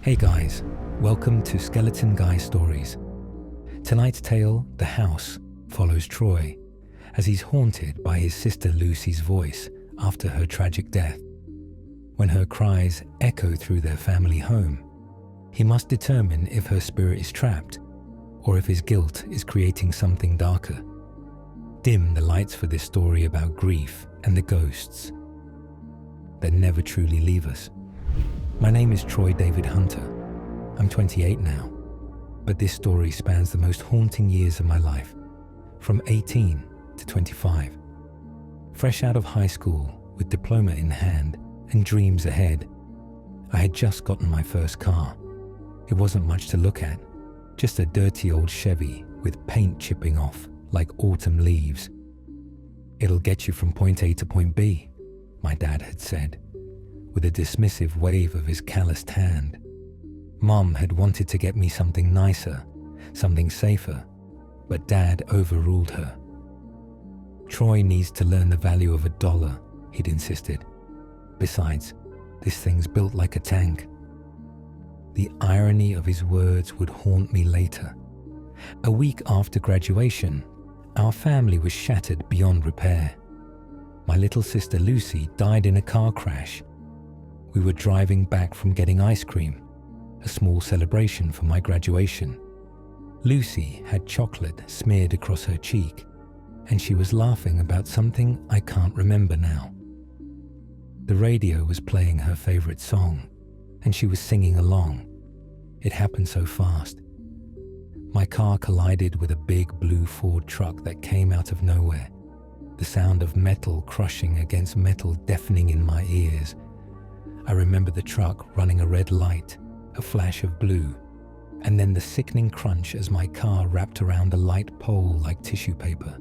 Hey guys, welcome to Skeleton Guy Stories. Tonight's tale, The House, follows Troy as he's haunted by his sister Lucy's voice after her tragic death. When her cries echo through their family home, he must determine if her spirit is trapped or if his guilt is creating something darker. Dim the lights for this story about grief and the ghosts that never truly leave us. My name is Troy David Hunter. I'm 28 now, but this story spans the most haunting years of my life, from 18 to 25. Fresh out of high school, with diploma in hand and dreams ahead, I had just gotten my first car. It wasn't much to look at, just a dirty old Chevy with paint chipping off like autumn leaves. It'll get you from point A to point B, my dad had said, with a dismissive wave of his calloused hand. Mom had wanted to get me something nicer, something safer, but Dad overruled her. Troy needs to learn the value of $1, he'd insisted. Besides, this thing's built like a tank. The irony of his words would haunt me later. A week after graduation, our family was shattered beyond repair. My little sister Lucy died in a car crash. We were driving back from getting ice cream, a small celebration for my graduation. Lucy had chocolate smeared across her cheek, and she was laughing about something I can't remember now. The radio was playing her favorite song, and she was singing along. It happened so fast. My car collided with a big blue Ford truck that came out of nowhere, the sound of metal crushing against metal deafening in my ears. I remember the truck running a red light, a flash of blue, and then the sickening crunch as my car wrapped around a light pole like tissue paper.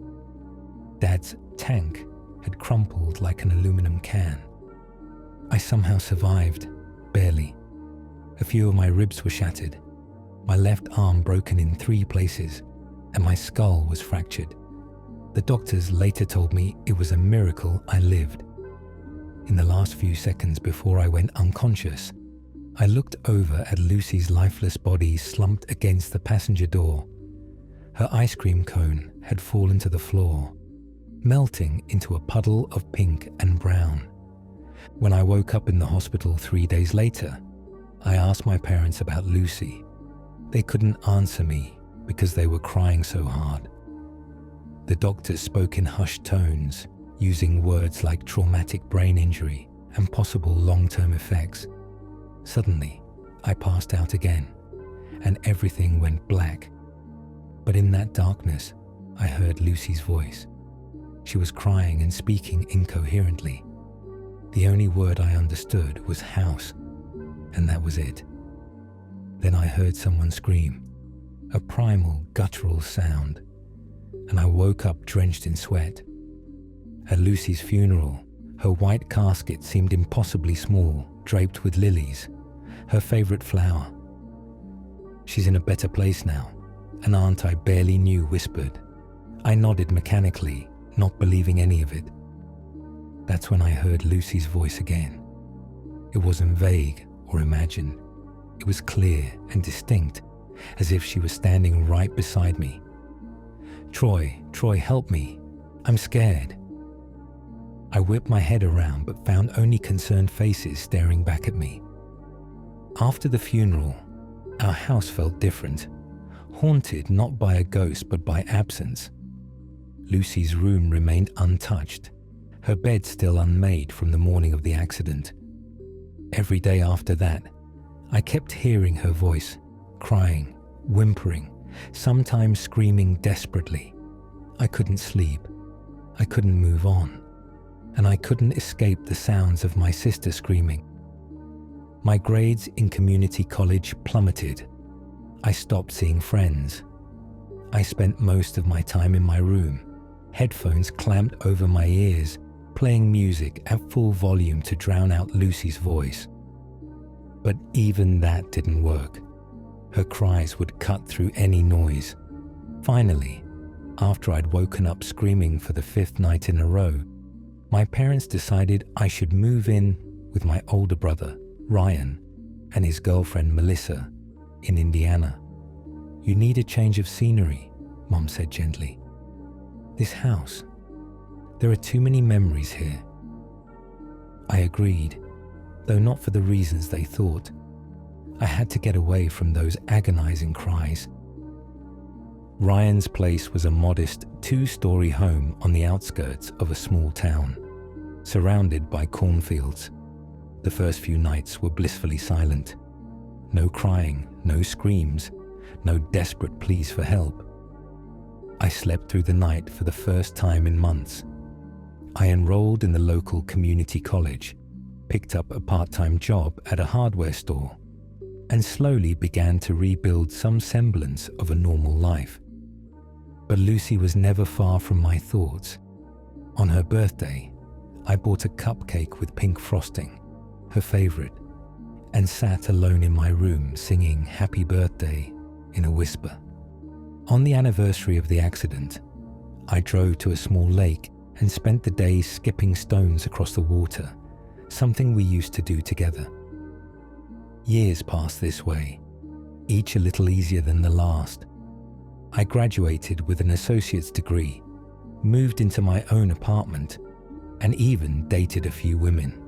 Dad's tank had crumpled like an aluminum can. I somehow survived, barely. A few of my ribs were shattered, my left arm broken in 3 places, and my skull was fractured. The doctors later told me it was a miracle I lived. In the last few seconds before I went unconscious, I looked over at Lucy's lifeless body slumped against the passenger door. Her ice cream cone had fallen to the floor, melting into a puddle of pink and brown. When I woke up in the hospital 3 days later, I asked my parents about Lucy. They couldn't answer me because they were crying so hard. The doctors spoke in hushed tones, using words like traumatic brain injury and possible long-term effects. Suddenly, I passed out again, and everything went black. But in that darkness, I heard Lucy's voice. She was crying and speaking incoherently. The only word I understood was house, and that was it. Then I heard someone scream, a primal, guttural sound, and I woke up drenched in sweat. At Lucy's funeral, her white casket seemed impossibly small, draped with lilies, her favorite flower. She's in a better place now, an aunt I barely knew whispered. I nodded mechanically, not believing any of it. That's when I heard Lucy's voice again. It wasn't vague or imagined. It was clear and distinct, as if she was standing right beside me. Troy, help me. I'm scared. I whipped my head around but found only concerned faces staring back at me. After the funeral, our house felt different, haunted not by a ghost but by absence. Lucy's room remained untouched, her bed still unmade from the morning of the accident. Every day after that, I kept hearing her voice, crying, whimpering, sometimes screaming desperately. I couldn't sleep. I couldn't move on. And I couldn't escape the sounds of my sister screaming. My grades in community college plummeted. I stopped seeing friends. I spent most of my time in my room, headphones clamped over my ears, playing music at full volume to drown out Lucy's voice. But even that didn't work. Her cries would cut through any noise. Finally, after I'd woken up screaming for the 5th night in a row, my parents decided I should move in with my older brother, Ryan, and his girlfriend Melissa in Indiana. "You need a change of scenery," Mom said gently. "This house, there are too many memories here." I agreed, though not for the reasons they thought. I had to get away from those agonizing cries. Ryan's place was a modest 2-story home on the outskirts of a small town, surrounded by cornfields. The first few nights were blissfully silent. No crying, no screams, no desperate pleas for help. I slept through the night for the first time in months. I enrolled in the local community college, picked up a part-time job at a hardware store, and slowly began to rebuild some semblance of a normal life. But Lucy was never far from my thoughts. On her birthday, I bought a cupcake with pink frosting, her favorite, and sat alone in my room singing "Happy Birthday" in a whisper. On the anniversary of the accident, I drove to a small lake and spent the day skipping stones across the water, something we used to do together. Years passed this way, each a little easier than the last. I graduated with an associate's degree, moved into my own apartment, and even dated a few women.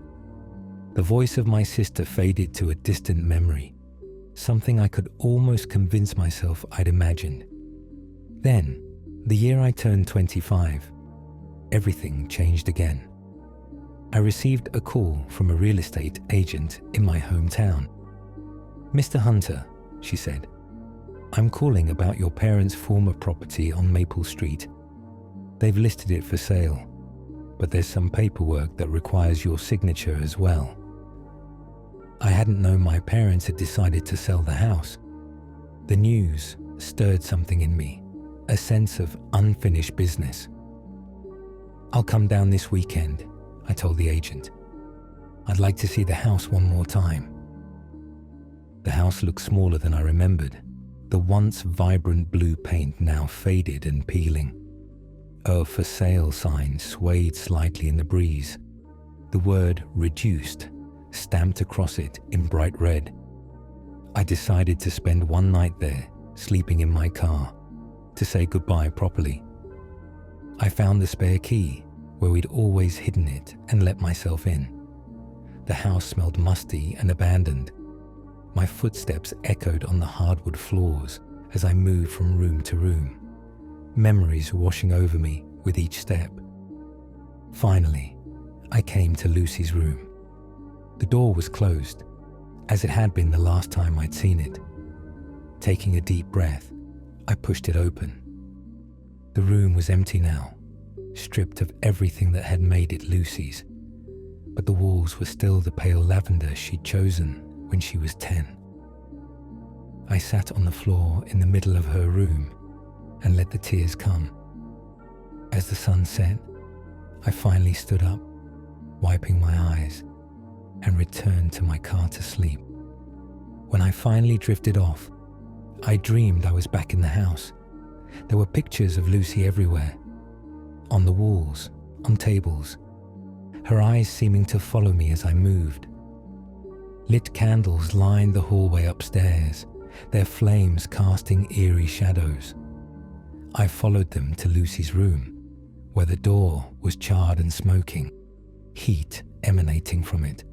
The voice of my sister faded to a distant memory, something I could almost convince myself I'd imagined. Then, the year I turned 25, everything changed again. I received a call from a real estate agent in my hometown. "Mr. Hunter," she said, "I'm calling about your parents' former property on Maple Street. They've listed it for sale, but there's some paperwork that requires your signature as well." I hadn't known my parents had decided to sell the house. The news stirred something in me, a sense of unfinished business. "I'll come down this weekend," I told the agent. "I'd like to see the house one more time." The house looked smaller than I remembered, the once vibrant blue paint now faded and peeling. A "for sale" sign swayed slightly in the breeze, the word "reduced" stamped across it in bright red. I decided to spend one night there, sleeping in my car, to say goodbye properly. I found the spare key, where we'd always hidden it, and let myself in. The house smelled musty and abandoned. My footsteps echoed on the hardwood floors as I moved from room to room, memories washing over me with each step. Finally, I came to Lucy's room. The door was closed, as it had been the last time I'd seen it. Taking a deep breath, I pushed it open. The room was empty now, stripped of everything that had made it Lucy's, but the walls were still the pale lavender she'd chosen when she was 10. I sat on the floor in the middle of her room and let the tears come. As the sun set, I finally stood up, wiping my eyes, and returned to my car to sleep. When I finally drifted off, I dreamed I was back in the house. There were pictures of Lucy everywhere, on the walls, on tables, her eyes seeming to follow me as I moved. Lit candles lined the hallway upstairs, their flames casting eerie shadows. I followed them to Lucy's room, where the door was charred and smoking, heat emanating from it.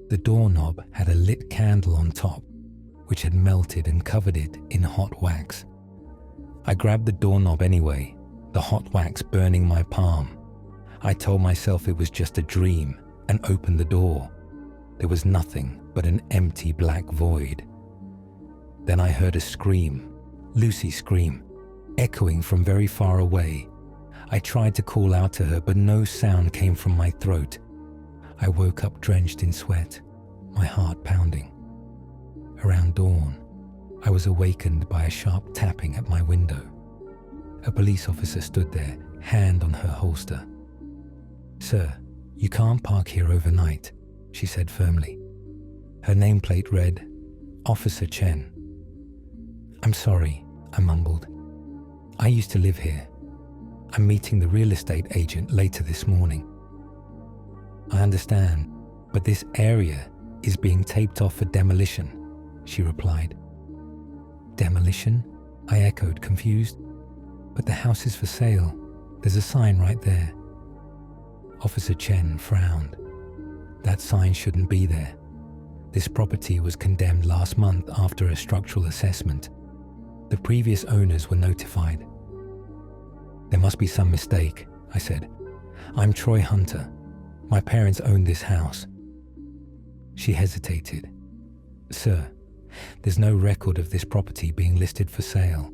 The doorknob had a lit candle on top, which had melted and covered it in hot wax. I grabbed the doorknob anyway, the hot wax burning my palm. I told myself it was just a dream and opened the door. There was nothing but an empty black void. Then I heard a scream, Lucy's scream, echoing from very far away. I tried to call out to her, but no sound came from my throat. I woke up drenched in sweat, my heart pounding. Around dawn, I was awakened by a sharp tapping at my window. A police officer stood there, hand on her holster. "Sir, you can't park here overnight," she said firmly. Her nameplate read, "Officer Chen." "I'm sorry," I mumbled. "I used to live here. I'm meeting the real estate agent later this morning." "I understand, but this area is being taped off for demolition, she replied. Demolition? I echoed, confused. But the house is for sale. There's a sign right there. Officer Chen frowned. That sign shouldn't be there. This property was condemned last month after a structural assessment. The previous owners were notified. There must be some mistake, I said. I'm Troy Hunter. My parents own this house. She hesitated. Sir, there's no record of this property being listed for sale.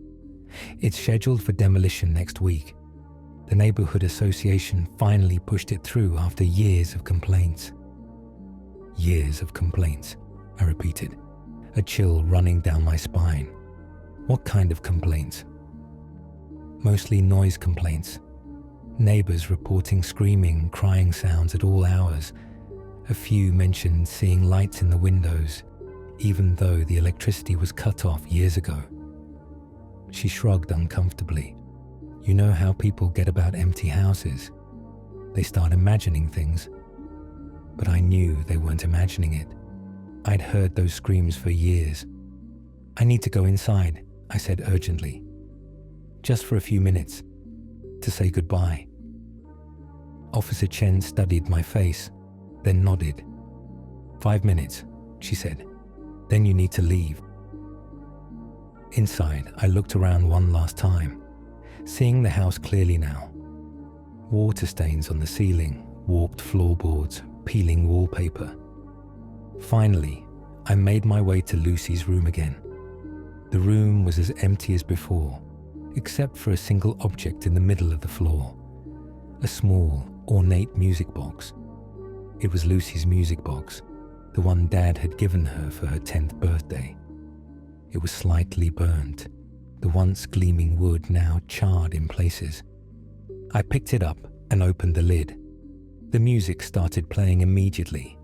It's scheduled for demolition next week. The neighborhood association finally pushed it through after years of complaints. Years of complaints, I repeated, a chill running down my spine. What kind of complaints? Mostly noise complaints. Neighbors reporting screaming, crying sounds at all hours. A few mentioned seeing lights in the windows, even though the electricity was cut off years ago. She shrugged uncomfortably. You know how people get about empty houses. They start imagining things. But I knew they weren't imagining it. I'd heard those screams for years. I need to go inside, I said urgently. Just for a few minutes, to say goodbye. Officer Chen studied my face, then nodded. 5 minutes, she said. Then you need to leave. Inside, I looked around one last time, seeing the house clearly now. Water stains on the ceiling, warped floorboards, peeling wallpaper. Finally, I made my way to Lucy's room again. The room was as empty as before, except for a single object in the middle of the floor, a small, ornate music box. It was Lucy's music box, the one Dad had given her for her 10th birthday. It was slightly burnt, the once gleaming wood now charred in places. I picked it up and opened the lid. The music started playing immediately,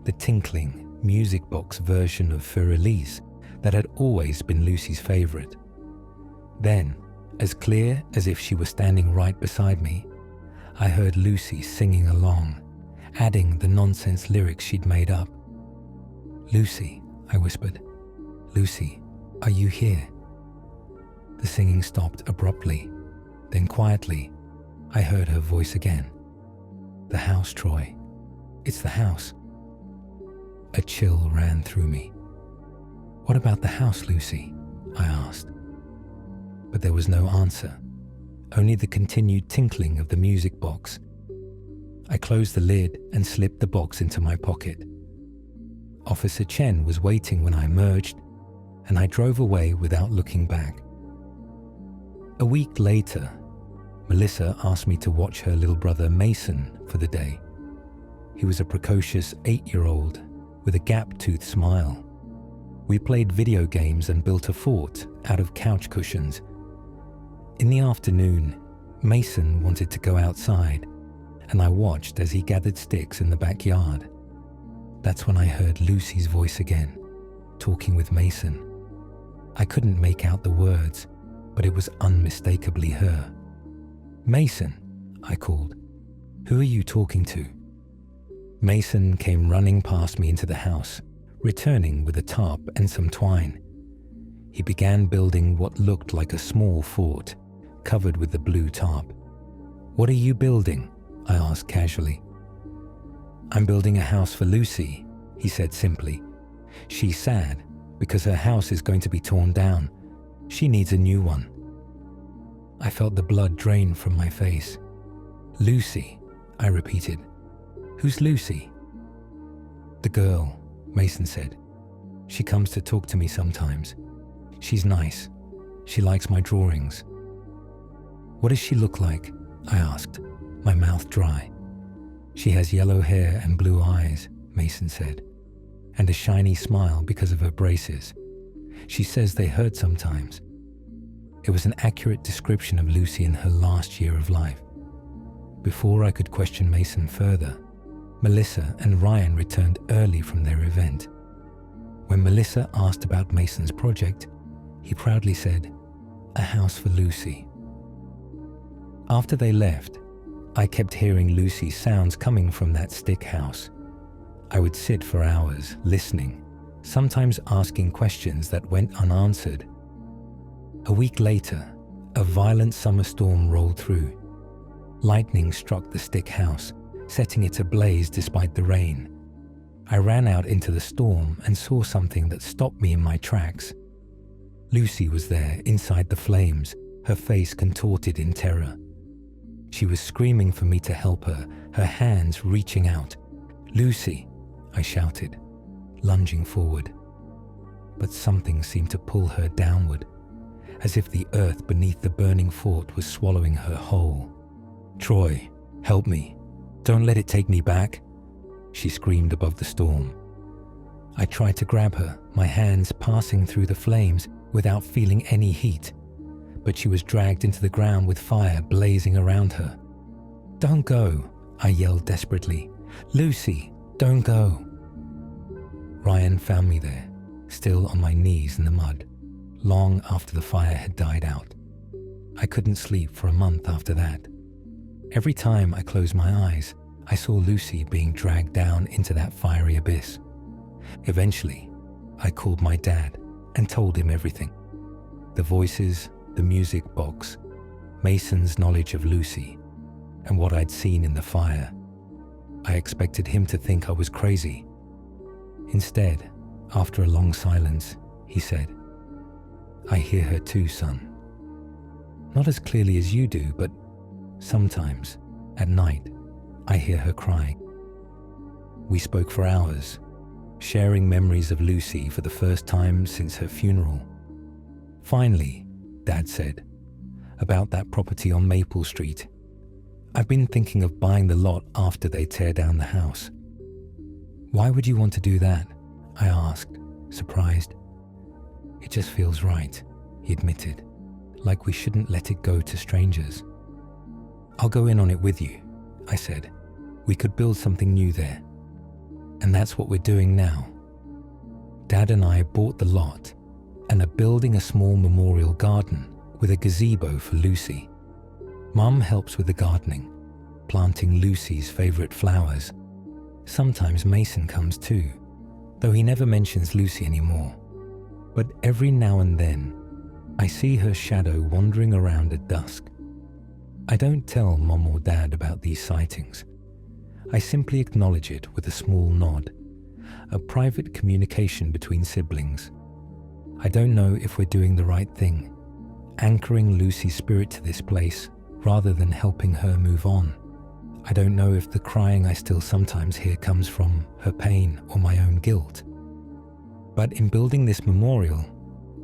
the tinkling, music box version of Für Elise that had always been Lucy's favorite. Then, as clear as if she were standing right beside me, I heard Lucy singing along, adding the nonsense lyrics she'd made up. Lucy, I whispered. Lucy, are you here? The singing stopped abruptly. Then quietly, I heard her voice again. The house, Troy. It's the house. A chill ran through me. What about the house, Lucy? I asked. But there was no answer, only the continued tinkling of the music box. I closed the lid and slipped the box into my pocket. Officer Chen was waiting when I emerged, and I drove away without looking back. A week later, Melissa asked me to watch her little brother Mason for the day. He was a precocious 8-year-old with a gap-toothed smile. We played video games and built a fort out of couch cushions. In the afternoon, Mason wanted to go outside, and I watched as he gathered sticks in the backyard. That's when I heard Lucy's voice again, talking with Mason. I couldn't make out the words, but it was unmistakably her. Mason, I called. Who are you talking to? Mason came running past me into the house, returning with a tarp and some twine. He began building what looked like a small fort, covered with the blue tarp. What are you building? I asked casually. I'm building a house for Lucy, he said simply. She's sad because her house is going to be torn down. She needs a new one. I felt the blood drain from my face. Lucy, I repeated. Who's Lucy? The girl, Mason said. She comes to talk to me sometimes. She's nice. She likes my drawings. What does she look like? I asked, my mouth dry. She has yellow hair and blue eyes, Mason said, and a shiny smile because of her braces. She says they hurt sometimes. It was an accurate description of Lucy in her last year of life. Before I could question Mason further, Melissa and Ryan returned early from their event. When Melissa asked about Mason's project, he proudly said, "A house for Lucy." After they left, I kept hearing Lucy's sounds coming from that stick house. I would sit for hours listening, sometimes asking questions that went unanswered. A week later, a violent summer storm rolled through. Lightning struck the stick house, setting it ablaze despite the rain. I ran out into the storm and saw something that stopped me in my tracks. Lucy was there inside the flames, her face contorted in terror. She was screaming for me to help her, her hands reaching out. "Lucy," I shouted, lunging forward. But something seemed to pull her downward, as if the earth beneath the burning fort was swallowing her whole. "Troy, help me. Don't let it take me back," she screamed above the storm. I tried to grab her, my hands passing through the flames without feeling any heat, but she was dragged into the ground with fire blazing around her. "Don't go," I yelled desperately. "Lucy, don't go." Ryan found me there, still on my knees in the mud, long after the fire had died out. I couldn't sleep for a month after that. Every time I closed my eyes, I saw Lucy being dragged down into that fiery abyss. Eventually, I called my dad and told him everything. The voices, the music box, Mason's knowledge of Lucy, and what I'd seen in the fire. I expected him to think I was crazy. Instead, after a long silence, he said, "I hear her too, son. Not as clearly as you do, but sometimes, at night, I hear her crying." We spoke for hours, sharing memories of Lucy for the first time since her funeral. "Finally," Dad said, "about that property on Maple Street. I've been thinking of buying the lot after they tear down the house." "Why would you want to do that?" I asked, surprised. "It just feels right," he admitted, "like we shouldn't let it go to strangers." "I'll go in on it with you," I said. "We could build something new there." And that's what we're doing now. Dad and I bought the lot and are building a small memorial garden with a gazebo for Lucy. Mum helps with the gardening, planting Lucy's favorite flowers. Sometimes Mason comes too, though he never mentions Lucy anymore. But every now and then, I see her shadow wandering around at dusk. I don't tell Mum or Dad about these sightings. I simply acknowledge it with a small nod, a private communication between siblings. I don't know if we're doing the right thing, anchoring Lucy's spirit to this place rather than helping her move on. I don't know if the crying I still sometimes hear comes from her pain or my own guilt. But in building this memorial,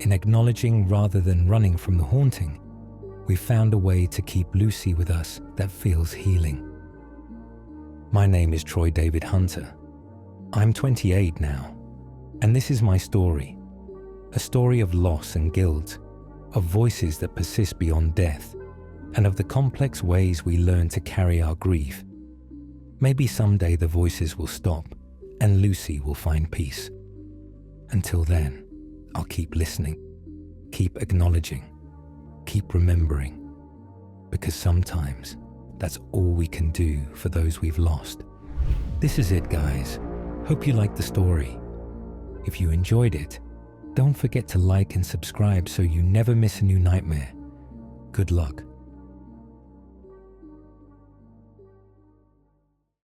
in acknowledging rather than running from the haunting, we've found a way to keep Lucy with us that feels healing. My name is Troy David Hunter. I'm 28 now, and this is my story. A story of loss and guilt, of voices that persist beyond death, and of the complex ways we learn to carry our grief. Maybe someday the voices will stop, and Lucy will find peace. Until then, I'll keep listening, keep acknowledging, keep remembering, because sometimes that's all we can do for those we've lost. This is it, guys. Hope you liked the story. If you enjoyed it, don't forget to like and subscribe so you never miss a new nightmare. Good luck.